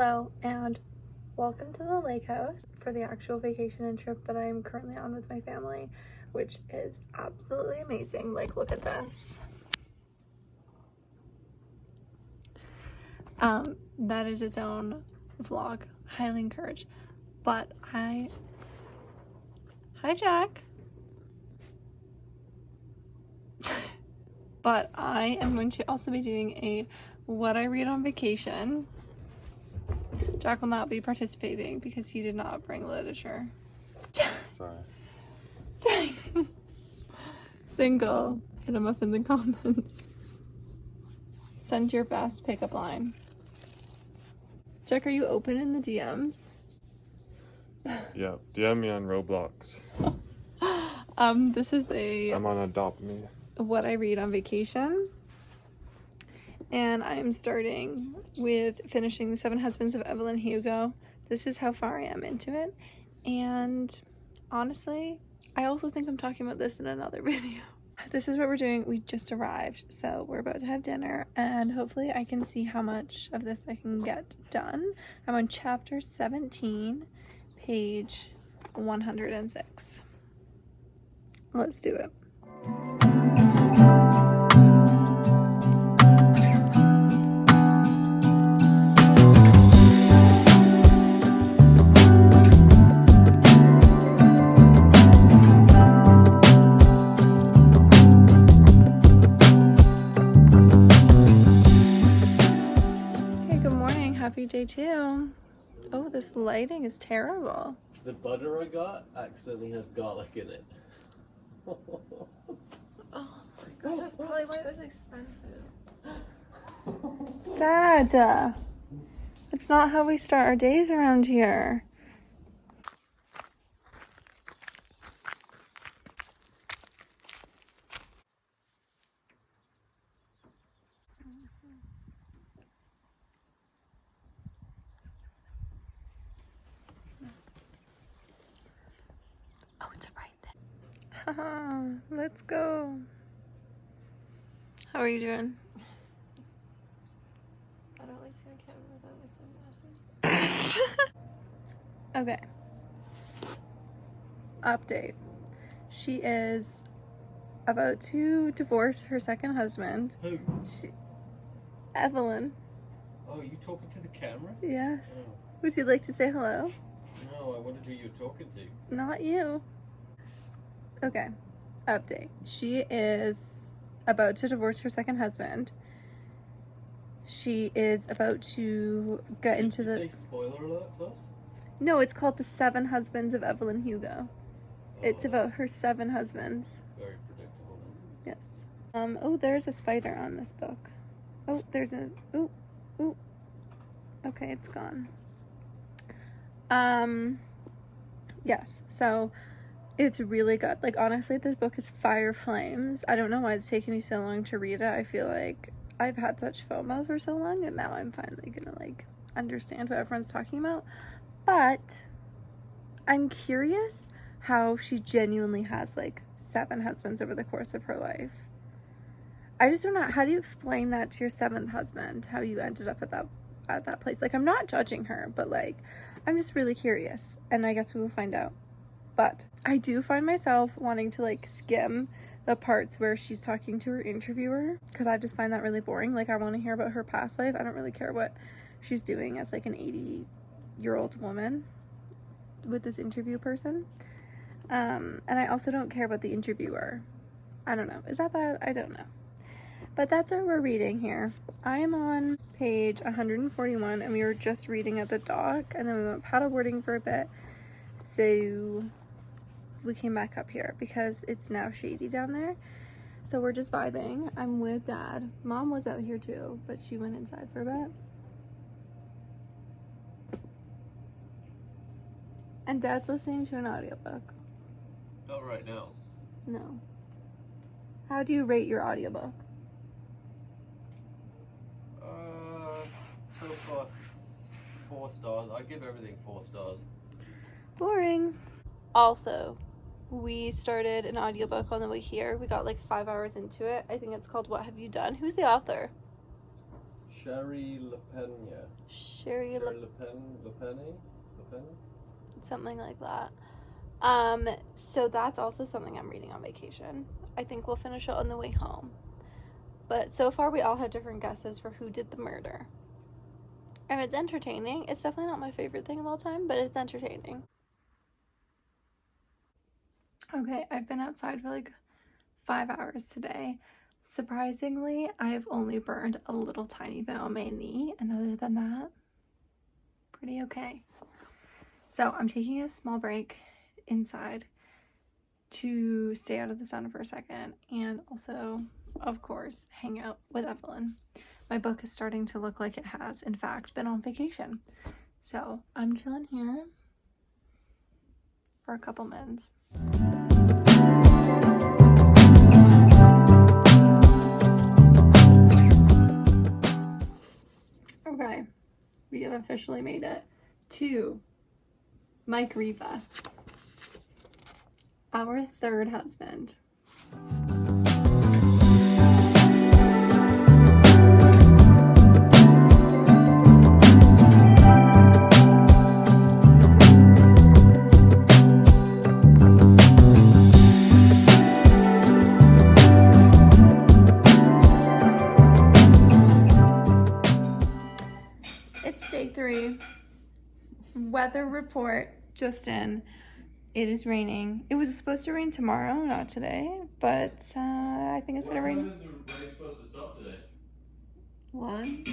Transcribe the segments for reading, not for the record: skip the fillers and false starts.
Hello and welcome to the lake house for the actual vacation and trip that I'm currently on with my family, which is absolutely amazing. Like, look at this. That is its own vlog. Highly encouraged. But hi Jack. But I am going to also be doing a what I read on vacation. Jack will not be participating because he did not bring literature. Sorry. Single. Hit him up in the comments. Send your best pickup line. Jack, are you open in the DMs? Yeah, DM me on Roblox. This is I'm on Adopt Me. what I read on vacation. And I'm starting with finishing The Seven Husbands of Evelyn Hugo. This is how far I am into it. And honestly, I also think I'm talking about this in another video. This is what we're doing. We just arrived, so we're about to have dinner, and hopefully I can see how much of this I can get done. I'm on chapter 17, page 106. Let's do it. Happy day 2. Oh, this lighting is terrible. The butter I got accidentally has garlic in it. Oh my gosh, that's probably why it was expensive. Dad, it's not how we start our days around here. Oh, it's right there. Haha, let's go. How are you doing? I don't like seeing a camera without my sunglasses. Okay. Update. She is about to divorce her second husband. Who? Evelyn. Oh, you talking to the camera? Yes. Oh. Would you like to say hello? No, I wondered who you were talking to. Not you. Okay. Update. She is about to divorce her second husband. She is about to get into the... Did you say spoiler alert first? No, it's called The Seven Husbands of Evelyn Hugo. It's Oh, about her 7 husbands. very predictable then. Yes. Oh, there's a spider on this book. Oh, there's a... Ooh. Ooh. Okay, it's gone. Yes, so it's really good. Like, honestly, this book is fire flames. I don't know why it's taking me so long to read it. I feel like I've had such FOMO for so long, and now I'm finally gonna, like, understand what everyone's talking about. But I'm curious how she genuinely has, like, 7 husbands over the course of her life. I just don't know. How do you explain that to your 7th husband? How you ended up at that place? Like, I'm not judging her, but, like, I'm just really curious, and I guess we will find out. But I do find myself wanting to, like, skim the parts where she's talking to her interviewer, because I just find that really boring. Like, I want to hear about her past life. I don't really care what she's doing as, like, an 80-year-old woman with this interview person. And I also don't care about the interviewer. I don't know. Is that bad? I don't know. But that's what we're reading here. I am on page 141, and we were just reading at the dock, and then we went paddleboarding for a bit. So we came back up here because it's now shady down there. So we're just vibing. I'm with Dad. Mom was out here too, but she went inside for a bit. And Dad's listening to an audiobook. Not right now. No. How do you rate your audiobook? So far 4 stars. I give everything 4 stars. Boring. Also, we started an audiobook on the way here. We got like 5 hours into it. I think it's called What Have You Done? Who's the author? Sherry Le Pen, yeah. Sherry Sherry Le Pen? something like that. So that's also something I'm reading on vacation. I think we'll finish it on the way home. But so far we all have different guesses for who did the murder. And it's entertaining. It's definitely not my favorite thing of all time, but it's entertaining. Okay, I've been outside for like 5 hours today. Surprisingly, I've only burned a little tiny bit on my knee, and other than that, pretty okay. So I'm taking a small break inside to stay out of the sun for a second, and also, of course, hang out with Evelyn. My book is starting to look like it has, in fact, been on vacation. So I'm chilling here for a couple minutes. Okay, we have officially made it to Mike Riva, our third husband. It's day 3. Weather report just in. It is raining. It was supposed to rain tomorrow, not today, but I think it's gonna rain. What time is the rain supposed to stop today? 1.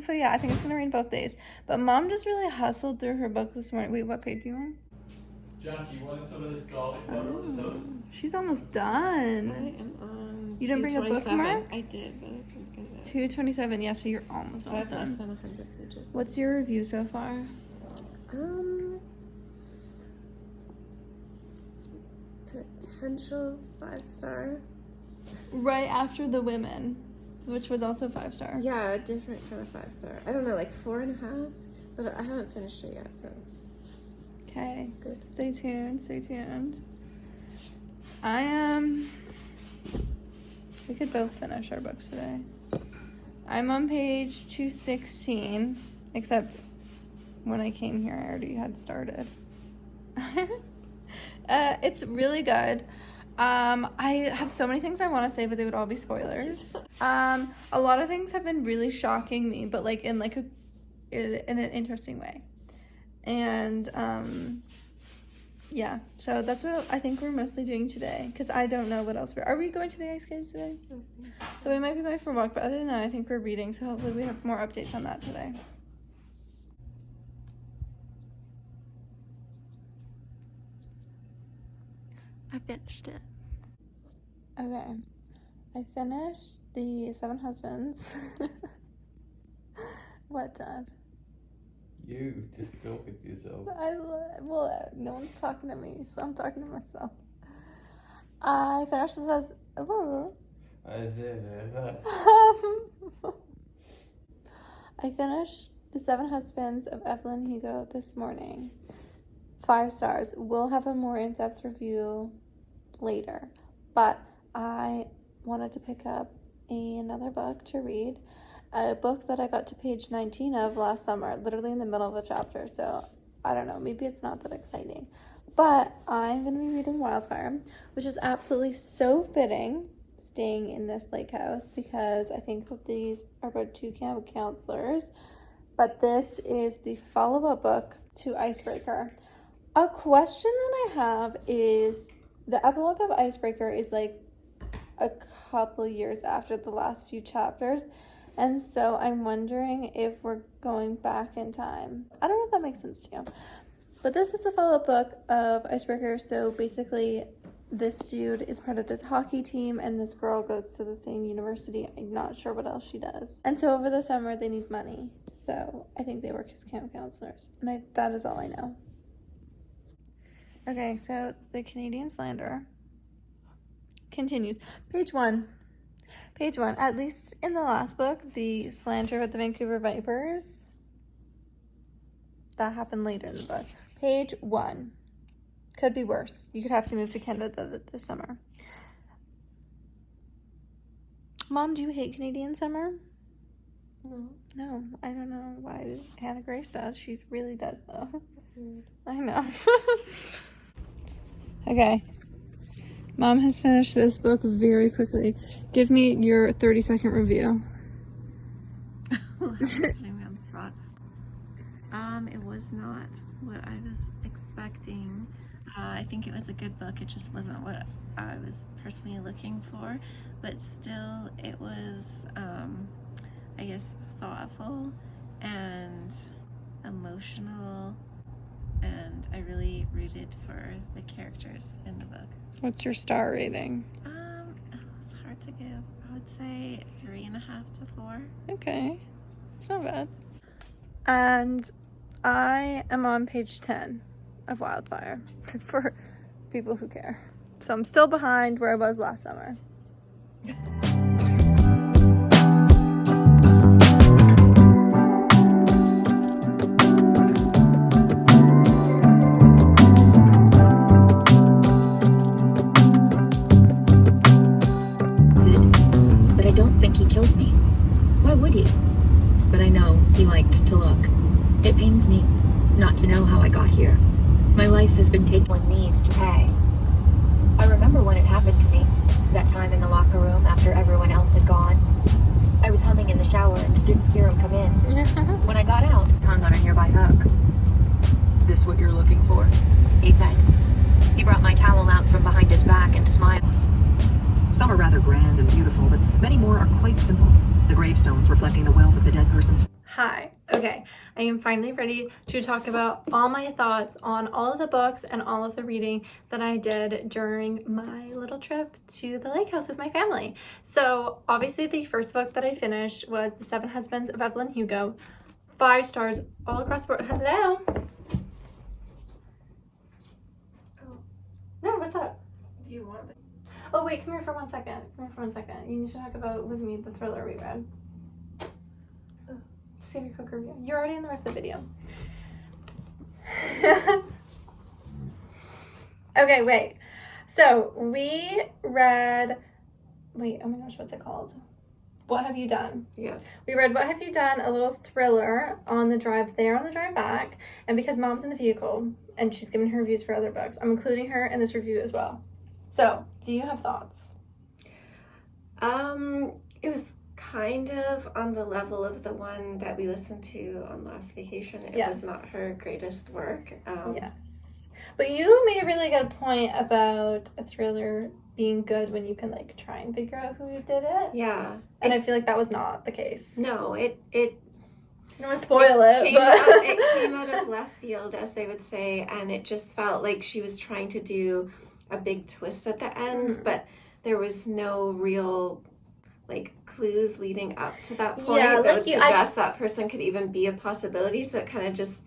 So yeah, I think it's gonna rain both days. But Mom just really hustled through her book this morning. Wait, what page do you want? Jackie, you wanted some of this garlic butter on the toast? She's almost I done. am on. You didn't bring a 227. bookmark? I did, but I couldn't get it. 227. Yeah, so you're almost So I have less done. than 100 pages. What's your review so far? Potential 5-star. Right after The Women, which was also 5-star. Yeah, a different kind of 5-star. I don't know, like 4.5, but I haven't finished it yet, so. Okay, Good. stay tuned, stay tuned. We could both finish our books today. I'm on page 216, except when I came here, I already had started. It's really good. I have so many things I want to say, but they would all be spoilers. A lot of things have been really shocking me, but like in an interesting way. And yeah, so that's what I think we're mostly doing today, because I don't know what else are we going to the ice caves today? So we might be going for a walk, but other than that, I think we're reading, so hopefully we have more updates on that today. I finished it. Okay, I finished the 7 Husbands. What, Dad? You just talking to yourself. Well, no one's talking to me, so I'm talking to myself. I finished this as... I finished The 7 Husbands of Evelyn Hugo this morning. 5 stars. We'll have a more in-depth review later, but I wanted to pick up another book to read. A book that I got to page 19 of last summer, literally in the middle of a chapter, so I don't know, maybe it's not that exciting. But I'm going to be reading Wildfire, which is absolutely so fitting, staying in this lake house, because I think that these are about 2 camp counselors. But this is the follow-up book to Icebreaker. A question that I have is, the epilogue of Icebreaker is like a couple years after the last few chapters. And so I'm wondering if we're going back in time. I don't know if that makes sense to you. But this is the follow-up book of Icebreaker. So basically, this dude is part of this hockey team, and this girl goes to the same university. I'm not sure what else she does. And so over the summer, they need money. So I think they work as camp counselors. And that is all I know. Okay, so the Canadian Slanderer continues. Page 1. Page 1, at least in the last book, the slander of the Vancouver Vipers, that happened later in the book. Page 1. Could be worse. You could have to move to Canada this summer. Mom, do you hate Canadian summer? No. No, I don't know why Hannah Grace does. She really does, though. I know. Okay. Mom has finished this book very quickly. Give me your 30-second review. It was not what I was expecting. I think it was a good book. It just wasn't what I was personally looking for. But still, it was, I guess, thoughtful and emotional. And I really rooted for the characters in the book. What's your star rating? It's hard to give. I would say 3.5 to 4. Okay. It's not bad. And I am on page 10 of Wildfire for people who care. So I'm still behind where I was last summer. But I don't think he killed me. Why would he? But I know he liked to look. It pains me not to know how I got here. My life has been taken. One needs to pay. I remember when it happened to me, that time in the locker room after everyone else had gone. I was humming in the shower and didn't hear him come in. When I got out, hung on a nearby hook. "This what you're looking for?" he said. He brought my towel out from behind his back and smiles. Some are rather grand and beautiful, but many more are quite simple. The gravestones reflecting the wealth of the dead person's. Hi. Okay. I am finally ready to talk about all my thoughts on all of the books and all of the reading that I did during my little trip to the lake house with my family. So obviously the first book that I finished was The Seven Husbands of Evelyn Hugo. 5 stars all across the board. Hello? Oh. No, what's up? Do you want it? Oh wait, come here for 1 second. Come here for 1 second. You need to talk about with me the thriller we read. Save your cook review. You're already in the rest of the video. Okay, wait. So we read. Wait, oh my gosh, what's it called? What Have You Done? Yeah. We read What Have You Done, a little thriller on the drive there, on the drive back. And because Mom's in the vehicle and she's giving her reviews for other books, I'm including her in this review as well. So, do you have thoughts? It was kind of on the level of the one that we listened to on last vacation. It Yes. was not her greatest work. Yes. But you made a really good point about a thriller being good when you can like try and figure out who did it. Yeah. And I feel like that was not the case. No, it I don't want to spoil it, came but out, it came out of left field, as they would say, and it just felt like she was trying to do a big twist at the end, but there was no real like clues leading up to that point Yeah, that like would suggest that person could even be a possibility, so it kind of just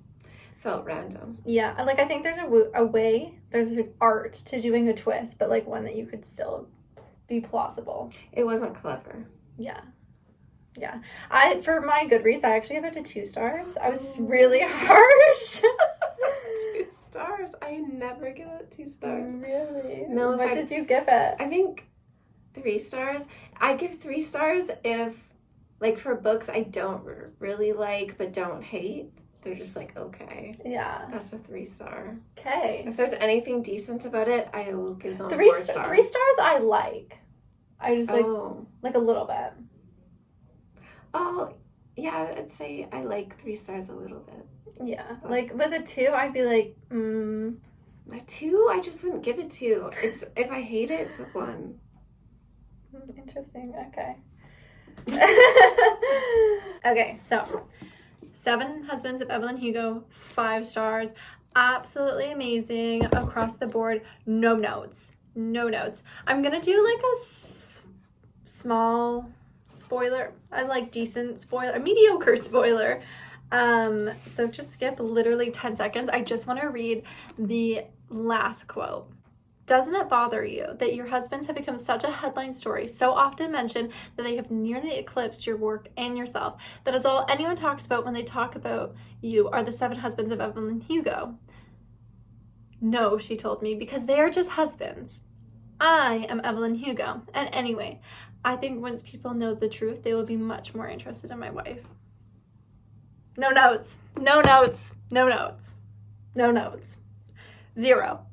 felt random. yeah, like I think there's a way, there's an art to doing a twist, but like one that you could still be plausible. It wasn't clever. Yeah. For my Goodreads, I actually gave it 2 stars. I was really harsh. 2 stars? I never give it 2 stars. Really? No, What did you give it? I think 3 stars. I give 3 stars if, like, for books I don't really like but don't hate. They're just like, okay. Yeah. That's a 3 star. Okay. If there's anything decent about it, I will give them 3 4 stars. 3 stars I like. I just like a little bit. Oh, yeah, I'd say I like 3 stars a little bit. Yeah. Like with a 2, I'd be like, A 2, I just wouldn't give it 2. It's if I hate it, it's a 1. Interesting. Okay. Okay, so 7 Husbands of Evelyn Hugo, 5 stars. Absolutely amazing across the board. No notes. I'm gonna do like a small spoiler. I like decent spoiler, a mediocre spoiler. So just skip literally 10 seconds. I just want to read the last quote. Doesn't it bother you that your husbands have become such a headline story, so often mentioned that they have nearly eclipsed your work and yourself? That is all anyone talks about when they talk about you are the 7 Husbands of Evelyn Hugo. No, she told me, because they are just husbands. I am Evelyn Hugo. And anyway, I think once people know the truth, they will be much more interested in my wife. No notes. No notes. No notes. No notes. 0.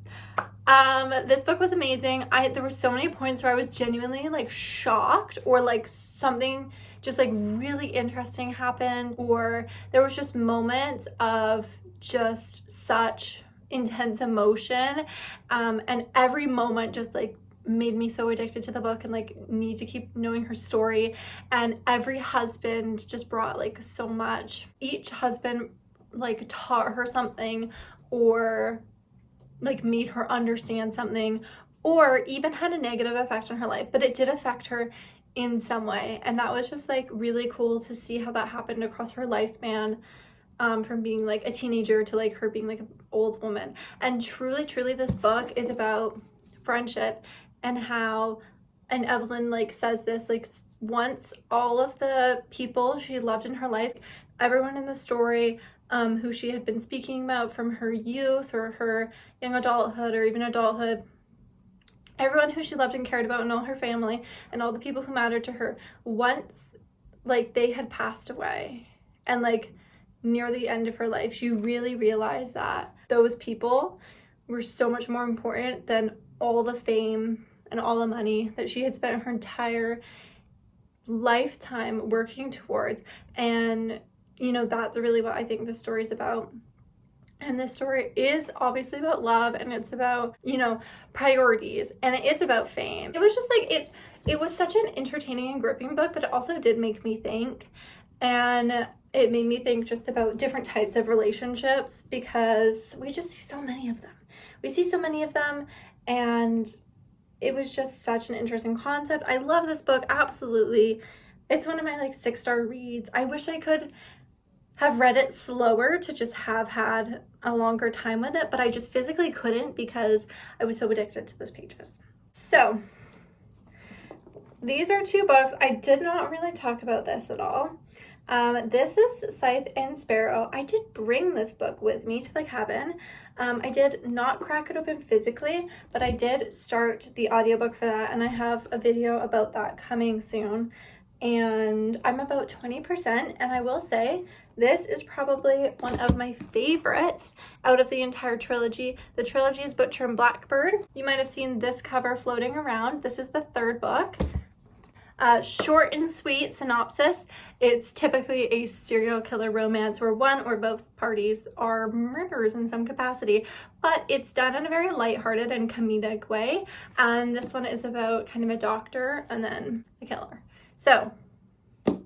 This book was amazing. There were so many points where I was genuinely like shocked, or like something just like really interesting happened, or there was just moments of just such intense emotion, and every moment just like made me so addicted to the book and like need to keep knowing her story. And every husband just brought like so much. Each husband like taught her something, or like made her understand something, or even had a negative effect on her life, but it did affect her in some way. And that was just like really cool to see how that happened across her lifespan, from being like a teenager to like her being like an old woman. And truly this book is about friendship, and how, and Evelyn like says this, like once all of the people she loved in her life, everyone in the story who she had been speaking about from her youth or her young adulthood or even adulthood, everyone who she loved and cared about, and all her family and all the people who mattered to her, once like they had passed away and like near the end of her life, she really realized that those people were so much more important than all the fame and all the money that she had spent her entire lifetime working towards. And you know, that's really what I think this story is about. And this story is obviously about love, and it's about, you know, priorities, and it is about fame. It was just like, it was such an entertaining and gripping book, but it also did make me think. And it made me think just about different types of relationships, because we just see so many of them. We see so many of them, and it was just such an interesting concept. I love this book, absolutely. It's one of my like 6-star reads. I wish I could have read it slower to just have had a longer time with it, but I just physically couldn't because I was so addicted to those pages. So these are 2 books. I did not really talk about this at all. This is Scythe and Sparrow. I did bring this book with me to the cabin. I did not crack it open physically, but I did start the audiobook for that, and I have a video about that coming soon. And I'm about 20%, and I will say this is probably one of my favorites out of the entire trilogy. The trilogy is Butcher and Blackbird. You might have seen this cover floating around. This is the 3rd book. Short and sweet synopsis. It's typically a serial killer romance where one or both parties are murderers in some capacity, but it's done in a very lighthearted and comedic way. And this one is about kind of a doctor and then a killer. So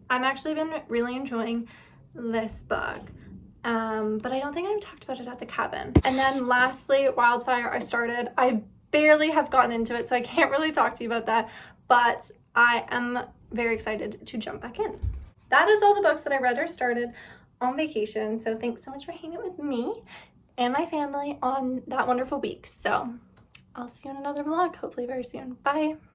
I've actually been really enjoying this book, but I don't think I've talked about it at the cabin. And then lastly, Wildfire I barely have gotten into it, so I can't really talk to you about that, but I am very excited to jump back in. That is all the books that I read or started on vacation, so thanks so much for hanging with me and my family on that wonderful week. So I'll see you in another vlog, hopefully very soon. Bye!